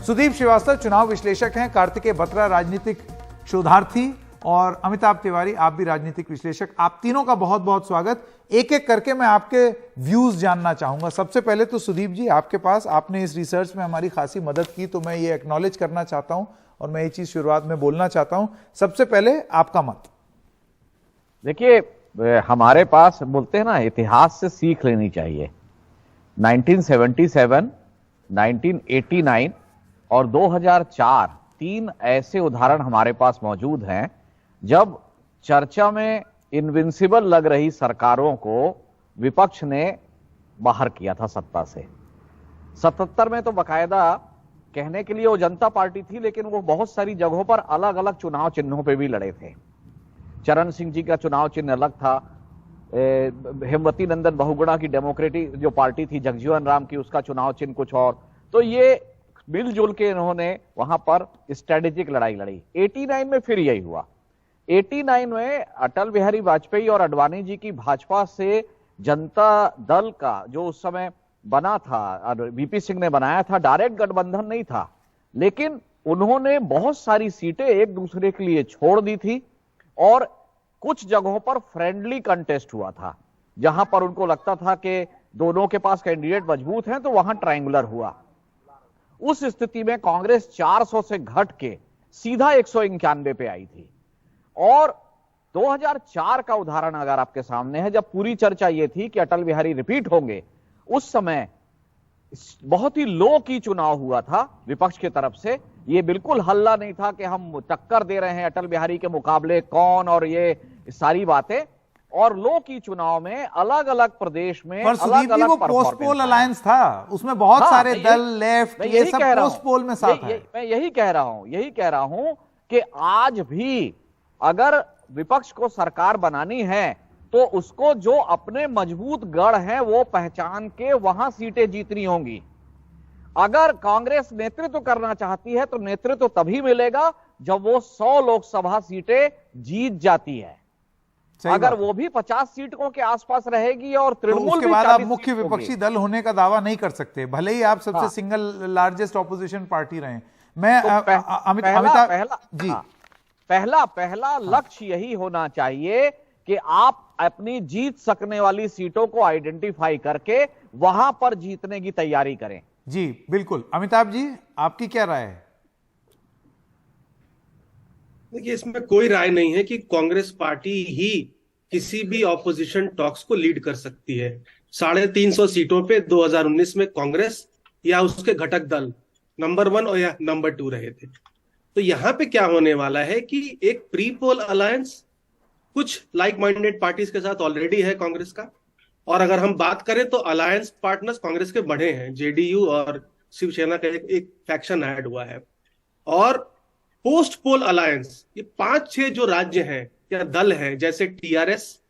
सुदीप श्रीवास्तव चुनाव विश्लेषक हैं, कार्तिकेय बत्रा राजनीतिक शोधार्थी और अमिताभ तिवारी आप भी राजनीतिक विश्लेषक। आप तीनों का बहुत बहुत स्वागत। एक एक करके मैं आपके व्यूज जानना चाहूंगा। सबसे पहले तो सुदीप जी, आपके पास, आपने इस रिसर्च में हमारी खासी मदद की, तो मैं ये एक्नॉलेज करना चाहता हूं और मैं ये चीज शुरुआत में बोलना चाहता हूं। सबसे पहले आपका मत। देखिए, हमारे पास बोलते हैं ना, इतिहास से सीख लेनी चाहिए। 1977, 1989 और 2004 तीन ऐसे उदाहरण हमारे पास मौजूद हैं जब चर्चा में इनविंसिबल लग रही सरकारों को विपक्ष ने बाहर किया था सत्ता से। 77 में तो बकायदा कहने के लिए वो जनता पार्टी थी, लेकिन वो बहुत सारी जगहों पर अलग अलग चुनाव चिन्हों पे भी लड़े थे। चरण सिंह जी का चुनाव चिन्ह अलग था, हेमवती नंदन बहुगुणा की डेमोक्रेटिक जो पार्टी थी, जगजीवन राम की, उसका चुनाव चिन्ह कुछ और। तो ये मिलजुल के इन्होंने वहां पर स्ट्रेटेजिक लड़ाई लड़ी। 89 में फिर यही हुआ। 89 में अटल बिहारी वाजपेयी और अडवाणी जी की भाजपा से जनता दल का जो उस समय बना था, वीपी सिंह ने बनाया था, डायरेक्ट गठबंधन नहीं था, लेकिन उन्होंने बहुत सारी सीटें एक दूसरे के लिए छोड़ दी थी और कुछ जगहों पर फ्रेंडली कंटेस्ट हुआ था। जहां पर उनको लगता था कि दोनों के पास कैंडिडेट मजबूत हैं, तो वहां ट्रायंगुलर हुआ। उस स्थिति में कांग्रेस 400 से घट के सीधा 191 पे आई थी। और 2004 का उदाहरण अगर आपके सामने है, जब पूरी चर्चा यह थी कि अटल बिहारी रिपीट होंगे, उस समय बहुत ही लो की चुनाव हुआ था विपक्ष की तरफ से। यह बिल्कुल हल्ला नहीं था कि हम टक्कर दे रहे हैं अटल बिहारी के मुकाबले कौन, और ये सारी बातें। और लो की चुनाव में अलग अलग प्रदेश में अलग अलग पोस्ट पोल अलायंस था, उसमें बहुत सारे दल लेफ्ट, ये सब पोस्ट पोल में साथ है। मैं यही कह रहा हूं कि आज भी अगर विपक्ष को सरकार बनानी है तो उसको जो अपने मजबूत गढ़ हैं वो पहचान के वहां सीटें जीतनी होंगी। अगर कांग्रेस नेतृत्व करना चाहती है तो नेतृत्व तभी मिलेगा जब वो 100 लोकसभा सीटें जीत जाती है। अगर वो भी 50 सीटों के आसपास रहेगी और तृणमूल के बाद आप मुख्य विपक्षी दल होने का दावा नहीं कर सकते, भले ही आप सबसे सिंगल लार्जेस्ट ऑपोजिशन पार्टी रहे। मैं पहला लक्ष्य यही होना चाहिए कि आप अपनी जीत सकने वाली सीटों को आइडेंटिफाई करके वहां पर जीतने की तैयारी करें। जी बिल्कुल। अमिताभ जी, आपकी क्या राय है? देखिए, इसमें कोई राय नहीं है कि कांग्रेस पार्टी ही किसी भी ऑपोजिशन टॉक्स को लीड कर सकती है। 350 सीटों पे 2019 में कांग्रेस या उसके घटक दल नंबर 1 और या नंबर 2 रहे थे। तो यहां पे क्या होने वाला है कि एक प्री पोल अलायंस कुछ लाइक माइंडेड पार्टीज के साथ ऑलरेडी है कांग्रेस का, और अगर हम बात करें तो अलायंस पार्टनर्स कांग्रेस के बढ़े हैं। जेडीयू और शिवसेना का एक फैक्शन ऐड हुआ है। और पोस्ट पोल अलायंस, ये 5-6 जो राज्य हैं या दल हैं, जैसे TRS,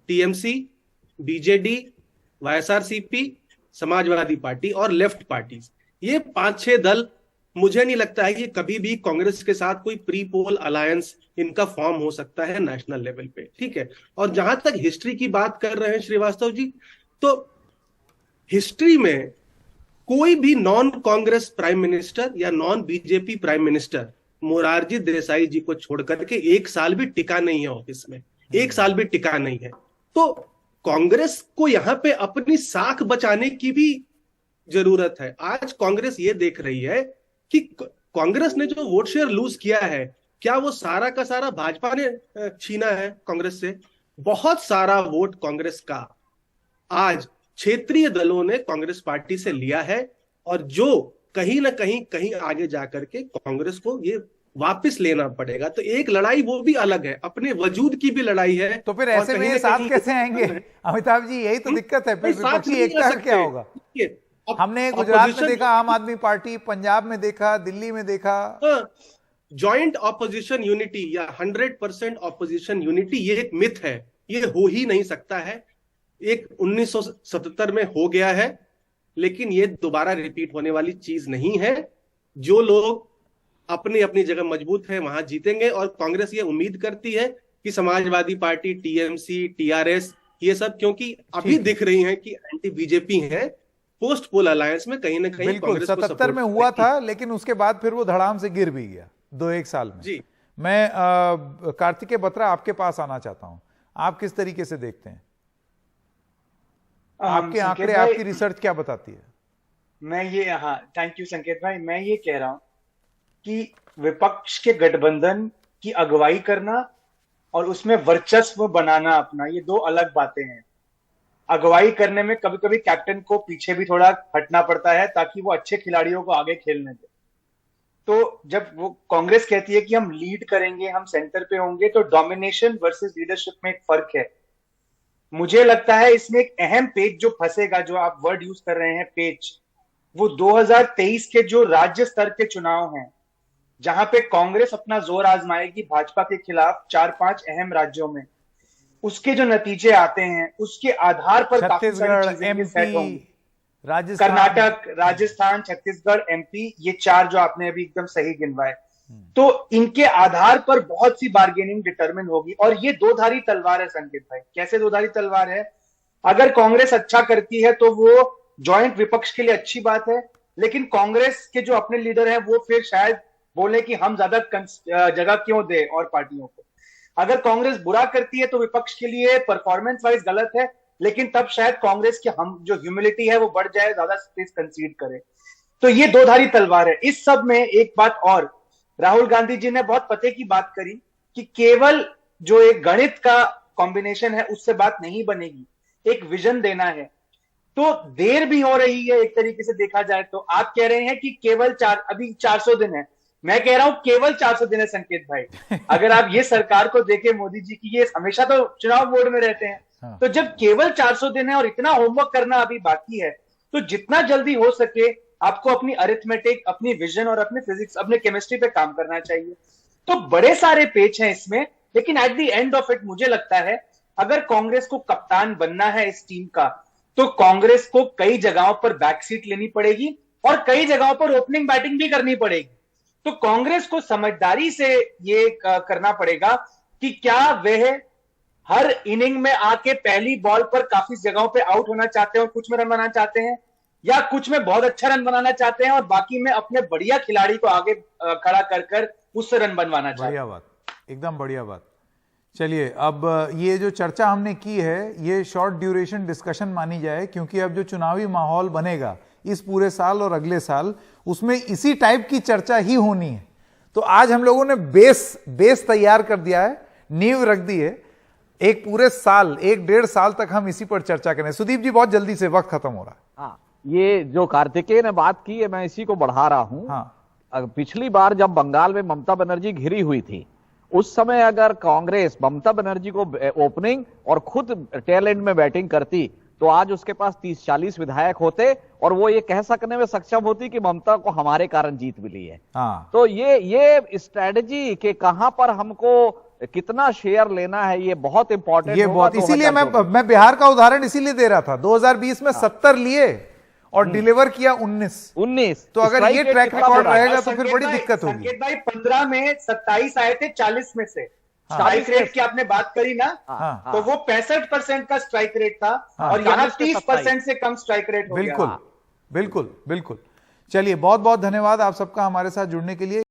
TMC, BJD, YSRCP, Samajwadi party और लेफ्ट पार्टीज, ये 5-6 दल, मुझे नहीं लगता है कि कभी भी कांग्रेस के साथ कोई प्री पोल अलायंस इनका फॉर्म हो सकता है नेशनल लेवल पे। ठीक है। और जहां तक हिस्ट्री की बात कर रहे हैं श्रीवास्तव जी, तो हिस्ट्री में कोई भी नॉन कांग्रेस प्राइम मिनिस्टर या non BJP prime minister Morarji Desai ji को छोड़कर के 1 साल भी टिका नहीं है ऑफिस में, 1 साल भी टिका नहीं है। तो कांग्रेस को यहां पे अपनी साख बचाने की भी जरूरत है। आज कांग्रेस ये देख रही है कि कांग्रेस ने जो वोट शेयर लूज किया है, क्या वो सारा का सारा भाजपा ने छीना है कांग्रेस से? बहुत सारा वोट कांग्रेस का आज क्षेत्रीय दलों ने कांग्रेस पार्टी से लिया है, और जो कहीं ना कहीं आगे जाकर के कांग्रेस को ये वापस लेना पड़ेगा। तो एक लड़ाई वो भी अलग है, अपने वजूद की भी लड़ाई है। तो फिर ऐसे में साथ कैसे आएंगे अमिताभ जी? यही तो दिक्कत है। फिर विपक्षी एकता क्या होगा? हमने गुजरात में देखा आम आदमी पार्टी, पंजाब में देखा, दिल्ली में देखा। जॉइंट ऑपोजिशन यूनिटी या 100% ऑपोजिशन यूनिटी, ये एक मिथ है, ये हो ही नहीं सकता है। एक 1977 में हो गया है, लेकिन ये दोबारा रिपीट होने वाली चीज नहीं है। जो लोग अपनी अपनी जगह मजबूत है वहां जीतेंगे, और कांग्रेस ये उम्मीद करती है कि समाजवादी पार्टी, टीएमसी, टीआरएस, ये सब क्योंकि अभी दिख रही हैं कि एंटी बीजेपी हैं, पोस्ट पोल अलायंस में कहीं ना कहीं बिल्कुल कांग्रेस को 77 सपोर्ट में हुआ करेगी। था, लेकिन उसके बाद फिर वो धड़ाम से गिर भी गया 2-1 साल में। जी मैं कार्तिकेय बत्रा आपके पास आना चाहता हूं, आप किस तरीके से देखते हैं? आपके आंकड़े, आपकी रिसर्च क्या बताती है? मैं ये, हाँ थैंक यू संकेत भाई, मैं ये कह रहा हूं कि विपक्ष के गठबंधन की अगुवाई करना और उसमें वर्चस्व बनाना अपना, ये दो अलग बातें हैं। अगुवाई करने में कभी कभी कैप्टन को पीछे भी थोड़ा हटना पड़ता है ताकि वो अच्छे खिलाड़ियों को आगे खेलने दे। तो जब वो कांग्रेस कहती है कि हम लीड करेंगे, हम सेंटर पे होंगे, तो डोमिनेशन वर्सेस लीडरशिप में एक फर्क है। मुझे लगता है इसमें एक अहम पेच जो फंसेगा, जो आप वर्ड यूज कर रहे हैं पेच, वो 2023 के जो राज्य स्तर के चुनाव हैं, जहां पे कांग्रेस अपना जोर आजमाएगी भाजपा के खिलाफ 4-5 अहम राज्यों में। उसके जो नतीजे आते हैं उसके आधार पर काफी सारी छत्तीसगढ़, चीजें सेट होंगी। एमपी, राजस्थान, कर्नाटक, राजस्थान, छत्तीसगढ़, एमपी, ये 4 जो आपने अभी एकदम सही गिनवाए, तो इनके आधार पर बहुत सी बार्गेनिंग डिटरमिन होगी। और ये दो धारी तलवार है संकेत भाई। कैसे दो धारी तलवार है? अगर कांग्रेस अच्छा करती है तो वो जॉइंट विपक्ष के लिए अच्छी बात है, लेकिन कांग्रेस के जो अपने लीडर हैं वो फिर शायद बोले कि हम ज्यादा जगह क्यों दे और पार्टियों को। अगर कांग्रेस बुरा करती है तो विपक्ष के लिए परफॉर्मेंस वाइज गलत है, लेकिन तब शायद कांग्रेस की हम जो ह्यूमिलिटी है वो बढ़ जाए, ज्यादा स्पेस कंसीड करे। तो ये दो धारी तलवार है। इस सब में एक बात और, राहुल गांधी जी ने बहुत पते की बात करी कि केवल जो एक गणित का कॉम्बिनेशन है उससे बात नहीं बनेगी, एक विजन देना है। तो देर भी हो रही है एक तरीके से देखा जाए तो। आप कह रहे हैं कि केवल अभी 400 दिन है, मैं कह रहा हूं केवल 400 दिन है संकेत भाई। अगर आप ये सरकार को देखें मोदी जी की, ये हमेशा तो चुनाव बोर्ड में रहते हैं, तो जब केवल 400 दिन है और इतना होमवर्क करना अभी बाकी है, तो जितना जल्दी हो सके आपको अपनी अरिथमेटिक, अपनी विजन और अपने फिजिक्स, अपने केमिस्ट्री पे काम करना चाहिए। तो बड़े सारे पेच हैं इसमें, लेकिन at the end of it मुझे लगता है अगर कांग्रेस को कप्तान बनना है इस टीम का, तो कांग्रेस को कई जगहों पर बैकसीट लेनी पड़ेगी और कई जगहों पर ओपनिंग बैटिंग भी करनी पड़ेगी। तो कांग्रेस को समझदारी से ये करना पड़ेगा कि क्या वह हर इनिंग में आके पहली बॉल पर काफी जगहों पे आउट होना चाहते हैं और कुछ में रन बनाना चाहते हैं, या कुछ में बहुत अच्छा रन बनाना चाहते हैं और बाकी में अपने बढ़िया खिलाड़ी को आगे खड़ा कर उससे रन बनवाना चाहते हैं। बढ़िया बात, एकदम बढ़िया बात। चलिए, अब ये जो चर्चा हमने की है ये शॉर्ट ड्यूरेशन डिस्कशन मानी जाए, क्योंकि अब जो चुनावी माहौल बनेगा इस पूरे साल और अगले साल, उसमें इसी टाइप की चर्चा ही होनी है। तो आज हम लोगों ने बेस तैयार कर दिया है, नींव रख दी है। एक पूरे साल, 1-1.5 साल तक हम इसी पर चर्चा करें। सुदीप जी, बहुत जल्दी से, वक्त खत्म हो रहा है। हाँ, ये जो कार्तिकेय ने बात की है मैं इसी को बढ़ा रहा हूं। हाँ, पिछली बार जब बंगाल में ममता बनर्जी घिरी हुई थी, उस समय अगर कांग्रेस ममता बनर्जी को ओपनिंग और खुद टेल एंड में बैटिंग करती तो आज उसके पास 30-40 विधायक होते और वो ये कह सकने में सक्षम होती कि ममता को हमारे कारण जीत मिली है। हाँ। तो ये स्ट्रेटजी के कहां पर हमको कितना शेयर लेना है, ये बहुत इंपॉर्टेंट, ये बहुत, इसीलिए मैं बिहार का उदाहरण इसीलिए दे रहा था। 2020 में 70 लिए और डिलीवर किया 19। तो अगर ये ट्रैक रिकॉर्ड रहेगा तो फिर बड़ी दिक्कत होगी। संकेत भाई 15 में 27 आए थे 40 में से। स्ट्राइक रेट की आपने बात करी ना, तो वो 65% का स्ट्राइक रेट था और यहाँ 30% से कम स्ट्राइक रेट हो गया। बिल्कुल बिल्कुल बिल्कुल। चलिए, बहुत बहुत धन्यवाद आप सबका हमारे साथ जुड़ने के लिए।